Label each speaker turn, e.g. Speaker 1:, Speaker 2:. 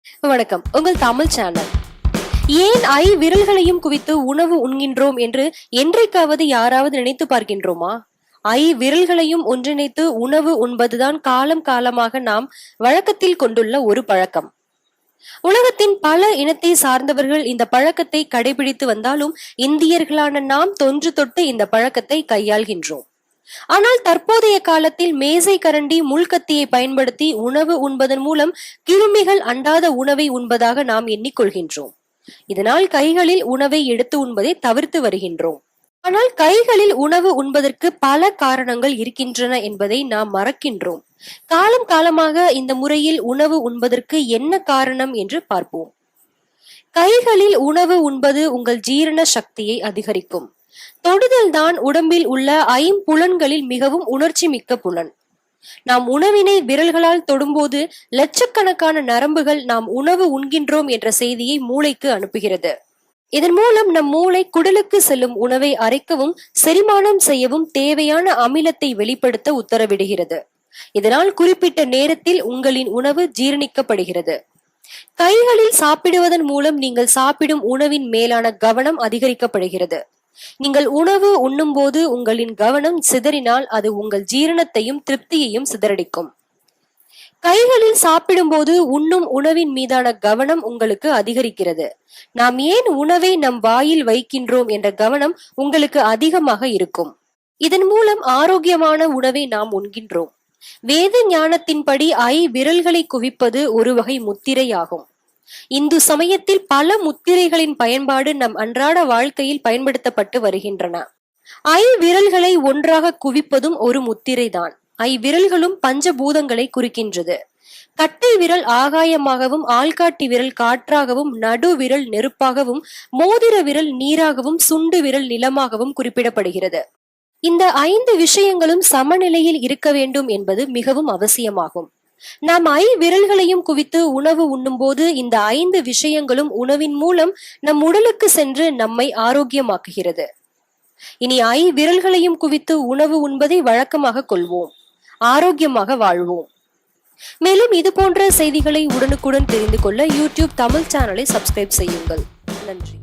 Speaker 1: வணக்கம், உங்கள் தமிழ் சேனல். ஏன் விரல்களையும் குவித்து உணவு உண்கின்றோம் என்று என்றைக்காவது யாராவது நினைத்து பார்க்கின்றோமா? விரல்களையும் ஒன்றிணைத்து உணவு உண்பதுதான் காலம் காலமாக நாம் வழக்கத்தில் கொண்டுள்ள ஒரு பழக்கம். உலகத்தின் பல இனத்தை சார்ந்தவர்கள் இந்த பழக்கத்தை கடைபிடித்து வந்தாலும் இந்தியர்களான நாம் தொன்று தொட்டு இந்த பழக்கத்தை கையாள்கின்றோம். ஆனால் தற்போதைய காலத்தில் மேசை கரண்டி முள்கத்தியை பயன்படுத்தி உணவு உண்பதன் மூலம் கிருமிகள் அண்டாத உணவை உண்பதாக நாம் எண்ணிக்கொள்கின்றோம். இதனால் கைகளில் உணவை எடுத்து உண்பதை தவிர்த்து வருகின்றோம். ஆனால் கைகளில் உணவு உண்பதற்கு பல காரணங்கள் இருக்கின்றன என்பதை நாம் மறக்கின்றோம். காலம் காலமாக இந்த முறையில் உணவு உண்பதற்கு என்ன காரணம் என்று பார்ப்போம். கைகளில் உணவு உண்பது உங்கள் ஜீரண சக்தியை அதிகரிக்கும். தொடுதல் தான் உடம்பில் உள்ள ஐம்புலன்களில் மிகவும் உணர்ச்சி மிக்க புலன். நாம் உணவினை விரல்களால் தொடும்போது லட்சக்கணக்கான நரம்புகள் நாம் உணவு உண்கின்றோம் என்ற செய்தியை மூளைக்கு அனுப்புகிறது. இதன் மூலம் நம் மூளை குடலுக்கு செல்லும் உணவை அரைக்கவும் செரிமானம் செய்யவும் தேவையான அமிலத்தை வெளிப்படுத்த உத்தரவிடுகிறது. இதனால் குறிப்பிட்ட நேரத்தில் உங்களின் உணவு ஜீரணிக்கப்படுகிறது. கைகளில் சாப்பிடுவதன் மூலம் நீங்கள் சாப்பிடும் உணவின் மேலான கவனம் அதிகரிக்கப்படுகிறது. நீங்கள் உணவு உண்ணும் போது உங்களின் கவனம் சிதறினால் அது உங்கள் ஜீரணத்தையும் திருப்தியையும் சிதறடிக்கும். கைகளில் சாப்பிடும் போது உண்ணும் உணவின் மீதான கவனம் உங்களுக்கு அதிகரிக்கிறது. நாம் ஏன் உணவை நம் வாயில் வைக்கின்றோம் என்ற கவனம் உங்களுக்கு அதிகமாக இருக்கும். இதன் மூலம் ஆரோக்கியமான உணவை நாம் உண்கின்றோம். வேத ஞானத்தின்படி விரல்களை குவிப்பது ஒரு வகை முத்திரையாகும். இந்து சமயத்தில் பல முத்திரைகளின் பயன்பாடு நம் அன்றாட வாழ்க்கையில் பயன்படுத்தப்பட்டு வருகின்றன. விரல்களை ஒன்றாக குவிப்பதும் ஒரு முத்திரைதான். விரல்களும் பஞ்சபூதங்களை குறிக்கின்றது. கட்டை விரல் ஆகாயமாகவும், ஆள்காட்டி விரல் காற்றாகவும், நடு விரல் நெருப்பாகவும், மோதிர விரல் நீராகவும், சுண்டு விரல் நிலமாகவும் குறிப்பிடப்படுகிறது. இந்த 5 விஷயங்களும் சமநிலையில் இருக்க வேண்டும் என்பது மிகவும் அவசியமாகும். நாம் விரல்களையும் குவித்து உணவு உண்ணும் போது இந்த 5 விஷயங்களும் உணவின் மூலம் நம் உடலுக்கு சென்று நம்மை ஆரோக்கியமாக்குகிறது. இனி விரல்களையும் குவித்து உணவு உண்பதை வழக்கமாக கொள்வோம். ஆரோக்கியமாக வாழ்வோம். மேலும் இது போன்ற செய்திகளை உடனுக்குடன் தெரிந்து கொள்ள யூடியூப் தமிழ் சேனலை சப்ஸ்கிரைப் செய்யுங்கள். நன்றி.